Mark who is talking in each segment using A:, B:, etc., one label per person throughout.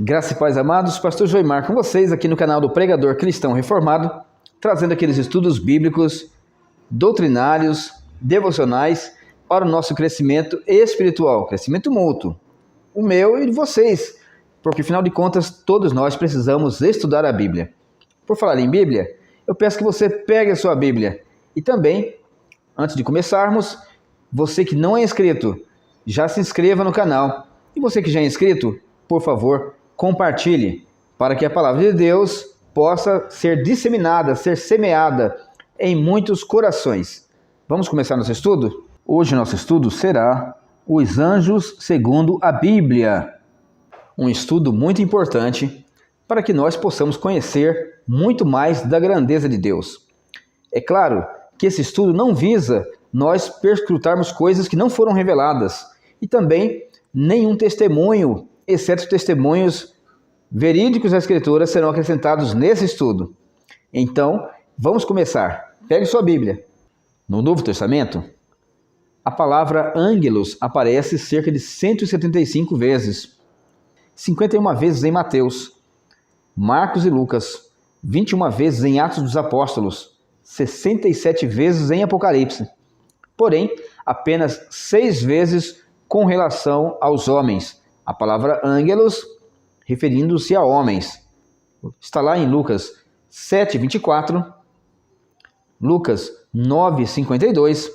A: Graça e paz, amados, pastor Joimar com vocês aqui no canal do Pregador Cristão Reformado, trazendo aqueles estudos bíblicos, doutrinários, devocionais para o nosso crescimento espiritual, crescimento mútuo, o meu e de vocês, porque afinal de contas todos nós precisamos estudar a Bíblia. Por falar em Bíblia, eu peço que você pegue a sua Bíblia e também, antes de começarmos, você que não é inscrito, já se inscreva no canal, e você que já é inscrito, por favor, compartilhe, para que a palavra de Deus possa ser disseminada, ser semeada em muitos corações. Vamos começar nosso estudo? Hoje nosso estudo será os anjos segundo a Bíblia. Um estudo muito importante para que nós possamos conhecer muito mais da grandeza de Deus. É claro que esse estudo não visa nós perscrutarmos coisas que não foram reveladas e também nenhum testemunho, exceto testemunhos verídicos da Escritura, serão acrescentados nesse estudo. Então, vamos começar. Pegue sua Bíblia. No Novo Testamento, a palavra ângelos aparece cerca de 175 vezes. 51 vezes em Mateus, Marcos e Lucas, 21 vezes em Atos dos Apóstolos, 67 vezes em Apocalipse. Porém, apenas 6 vezes com relação aos homens. A palavra ângelos, referindo-se a homens. Está lá em Lucas 7:24, Lucas 9:52,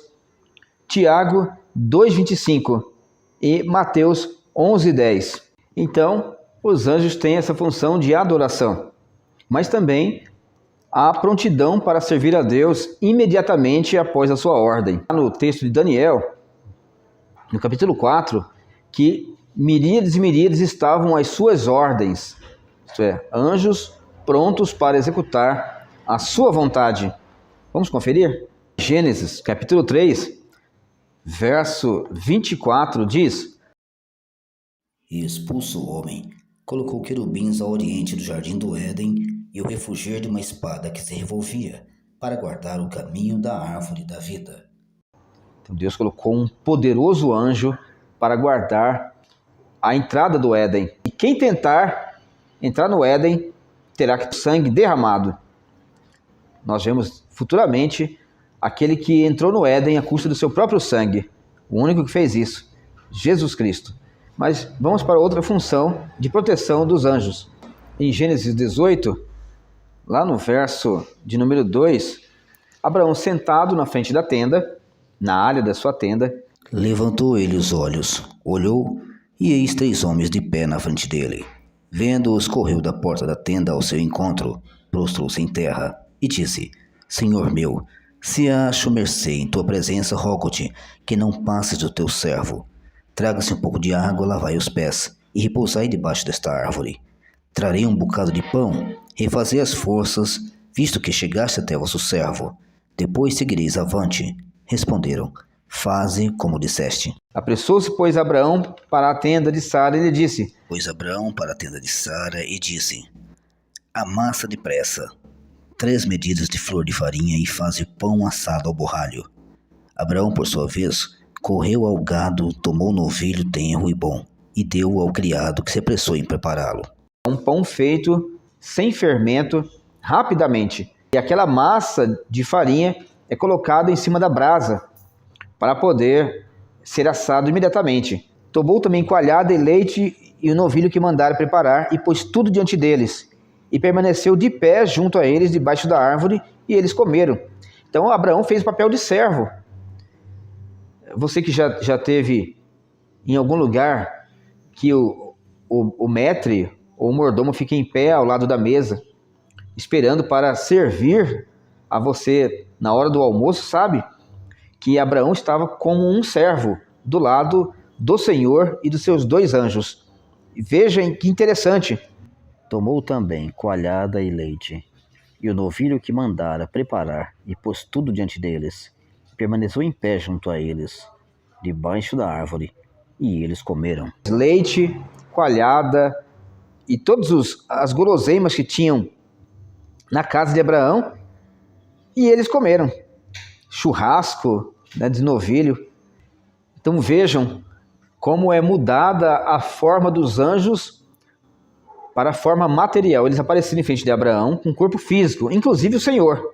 A: Tiago 2:25 e Mateus 11:10. Então, os anjos têm essa função de adoração, mas também a prontidão para servir a Deus imediatamente após a sua ordem. No texto de Daniel, no capítulo 4, que miríades e miríades estavam às suas ordens, isto é, anjos prontos para executar a sua vontade. Vamos conferir? Gênesis, capítulo 3, verso 24, diz:
B: E expulso o homem, colocou querubins ao oriente do jardim do Éden e o refugiar de uma espada que se revolvia para guardar o caminho da árvore da vida.
A: Então Deus colocou um poderoso anjo para guardar a entrada do Éden. E quem tentar entrar no Éden terá sangue derramado. Nós vemos futuramente aquele que entrou no Éden à custa do seu próprio sangue. O único que fez isso, Jesus Cristo. Mas vamos para outra função de proteção dos anjos. Em Gênesis 18, lá no verso de número 2, Abraão sentado na frente da tenda, na área da sua tenda,
B: Levantou ele os olhos, olhou, e eis 3 homens de pé na frente dele. Vendo-os, correu da porta da tenda ao seu encontro, prostrou-se em terra e disse: Senhor meu, se acho mercê em tua presença, rogo-te que não passes do teu servo. Traga-se um pouco de água, lavai os pés e repousai debaixo desta árvore. Trarei um bocado de pão, refazei as forças, visto que chegaste até vosso servo. Depois seguireis avante. Responderam: Faze como disseste.
A: Apressou-se, pois, Abraão para a tenda de Sara e lhe disse:
B: Pois Abraão para a tenda de Sara e disse: Amassa depressa 3 medidas de flor de farinha e faze pão assado ao borralho. Abraão, por sua vez, correu ao gado, tomou novilho tenro e bom, e deu-o ao criado, que se apressou em prepará-lo.
A: Um pão feito sem fermento rapidamente. E aquela massa de farinha é colocada em cima da brasa para poder ser assado imediatamente. Tomou também coalhada e leite e o novilho que mandara preparar e pôs tudo diante deles. E permaneceu de pé junto a eles debaixo da árvore e eles comeram. Então Abraão fez o papel de servo. Você que já teve em algum lugar que o maître ou o mordomo fica em pé ao lado da mesa, esperando para servir a você na hora do almoço, sabe que Abraão estava como um servo do lado do Senhor e dos seus 2 anjos. Vejam que interessante.
B: Tomou também coalhada e leite, e o novilho que mandara preparar, e pôs tudo diante deles. Permaneceu em pé junto a eles, debaixo da árvore, e eles comeram.
A: Leite, coalhada e todas as guloseimas que tinham na casa de Abraão, e eles comeram. Churrasco, né, de novilho. Então vejam como é mudada a forma dos anjos para a forma material. Eles apareceram em frente de Abraão com um corpo físico. Inclusive o Senhor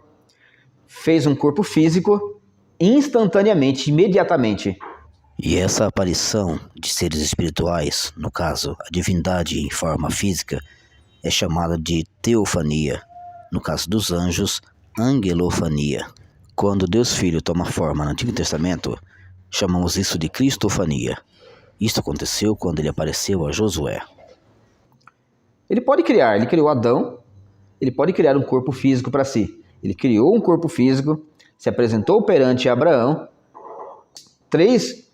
A: fez um corpo físico instantaneamente, imediatamente.
B: E essa aparição de seres espirituais, no caso, a divindade em forma física, é chamada de teofania. No caso dos anjos, angelofania. Quando Deus Filho toma forma no Antigo Testamento, chamamos isso de cristofania. Isto aconteceu quando ele apareceu a Josué.
A: Ele criou Adão, ele pode criar um corpo físico para si. Ele criou um corpo físico, se apresentou perante Abraão. 3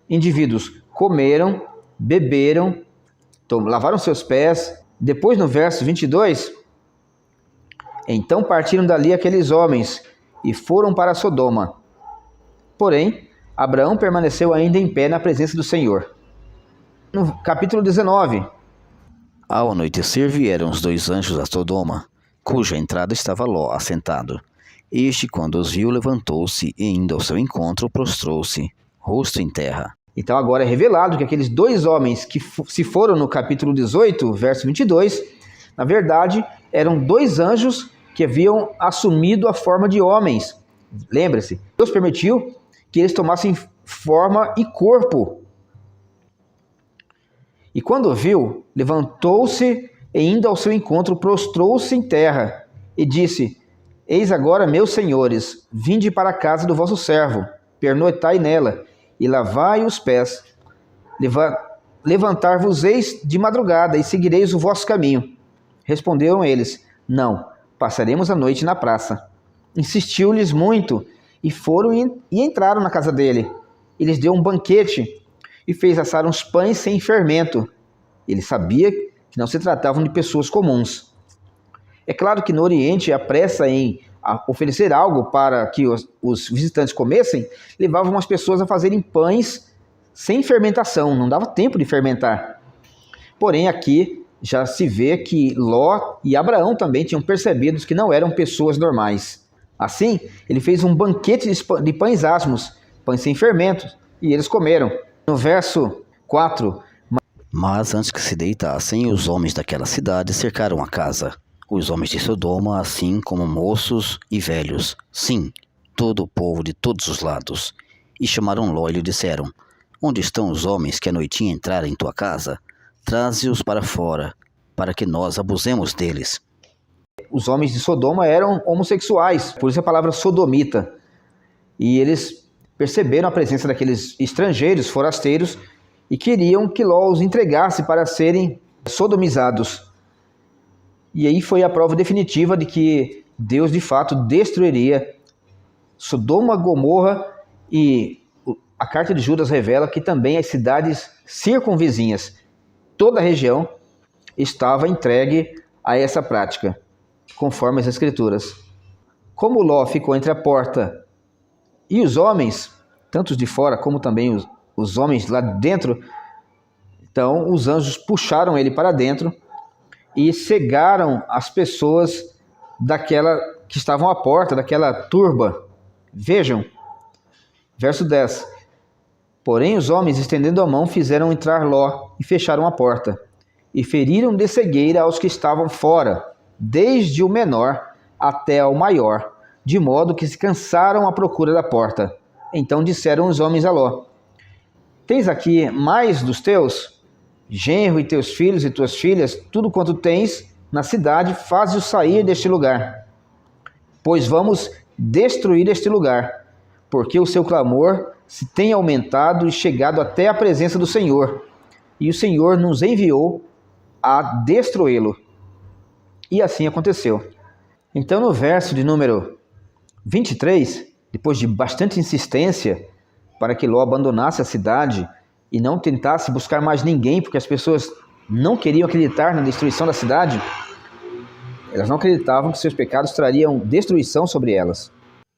A: indivíduos comeram, beberam, lavaram seus pés. Depois, no verso 22, então partiram dali aqueles homens e foram para Sodoma. Porém, Abraão permaneceu ainda em pé na presença do Senhor. No capítulo 19.
B: Ao anoitecer vieram os 2 anjos a Sodoma, cuja entrada estava Ló assentado. Este, quando os viu, levantou-se e, indo ao seu encontro, prostrou-se, rosto em terra.
A: Então agora é revelado que aqueles 2 homens que se foram no capítulo 18, verso 22, na verdade, eram 2 anjos que haviam assumido a forma de homens. Lembre-se, Deus permitiu que eles tomassem forma e corpo. E quando viu, levantou-se e, indo ao seu encontro, prostrou-se em terra e disse: Eis agora, meus senhores, vinde para a casa do vosso servo, pernoitai nela e lavai os pés. Levantar-vos-eis de madrugada e seguireis o vosso caminho. Responderam eles: Não, passaremos a noite na praça. Insistiu-lhes muito e foram e entraram na casa dele. E lhes deu um banquete e fez assar uns pães sem fermento. Ele sabia que não se tratavam de pessoas comuns. É claro que no Oriente a pressa em oferecer algo para que os visitantes comessem levavam as pessoas a fazerem pães sem fermentação, não dava tempo de fermentar. Porém aqui já se vê que Ló e Abraão também tinham percebido que não eram pessoas normais. Assim, ele fez um banquete de pães asmos, pães sem fermento, e eles comeram. No verso 4...
B: Mas antes que se deitassem, os homens daquela cidade cercaram a casa. Os homens de Sodoma, assim como moços e velhos, sim, todo o povo de todos os lados. E chamaram Ló e lhe disseram: Onde estão os homens que à noitinha entraram em tua casa? Traze-os para fora, para que nós abusemos deles.
A: Os homens de Sodoma eram homossexuais, por isso a palavra sodomita. E eles perceberam a presença daqueles estrangeiros, forasteiros, e queriam que Ló os entregasse para serem sodomizados. E aí foi a prova definitiva de que Deus de fato destruiria Sodoma, Gomorra, e a carta de Judas revela que também as cidades circunvizinhas, toda a região, estava entregue a essa prática, conforme as Escrituras. Como Ló ficou entre a porta e os homens, tanto os de fora como também os homens lá dentro, então os anjos puxaram ele para dentro e cegaram as pessoas daquela que estavam à porta, daquela turba. Vejam, verso 10. Porém os homens, estendendo a mão, fizeram entrar Ló e fecharam a porta, e feriram de cegueira aos que estavam fora, desde o menor até ao maior, de modo que se cansaram à procura da porta. Então disseram os homens a Ló: Tens aqui mais dos teus? Genro e teus filhos e tuas filhas, tudo quanto tens na cidade, faze-os sair deste lugar. Pois vamos destruir este lugar, porque o seu clamor se tem aumentado e chegado até a presença do Senhor, e o Senhor nos enviou a destruí-lo. E assim aconteceu. Então no verso de número 23, depois de bastante insistência para que Ló abandonasse a cidade e não tentasse buscar mais ninguém, porque as pessoas não queriam acreditar na destruição da cidade, elas não acreditavam que seus pecados trariam destruição sobre elas.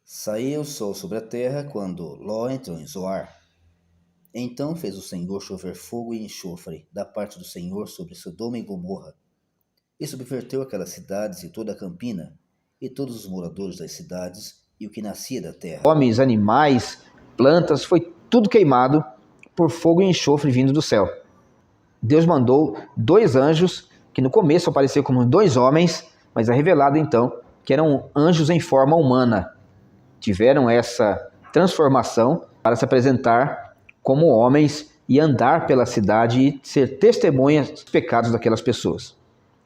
B: Saía o sol sobre a terra quando Ló entrou em Zoar. Então fez o Senhor chover fogo e enxofre da parte do Senhor sobre Sodoma e Gomorra, e subverteu aquelas cidades e toda a campina, e todos os moradores das cidades, e o que nascia da terra.
A: Homens, animais, plantas, foi tudo queimado por fogo e enxofre vindo do céu. Deus mandou 2 anjos que no começo apareceu como 2 homens, mas é revelado então que eram anjos em forma humana. Tiveram essa transformação para se apresentar como homens e andar pela cidade e ser testemunhas dos pecados daquelas pessoas.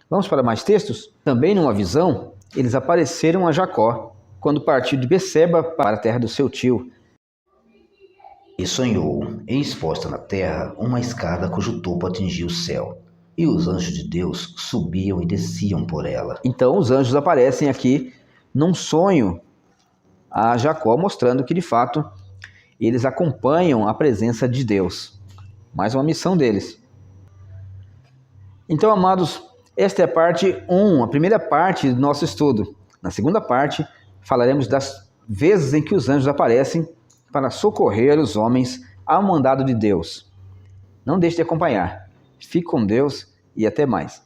A: Vamos para mais textos? Também numa visão, eles apareceram a Jacó quando partiu de Beceba para a terra do seu tio.
B: E sonhou, eis posta na terra uma escada cujo topo atingia o céu, e os anjos de Deus subiam e desciam por ela.
A: Então os anjos aparecem aqui num sonho a Jacó, mostrando que de fato eles acompanham a presença de Deus. Mais uma missão deles. Então, amados, esta é a parte 1, a primeira parte do nosso estudo. Na segunda parte, falaremos das vezes em que os anjos aparecem para socorrer os homens ao mandado de Deus. Não deixe de acompanhar. Fique com Deus e até mais.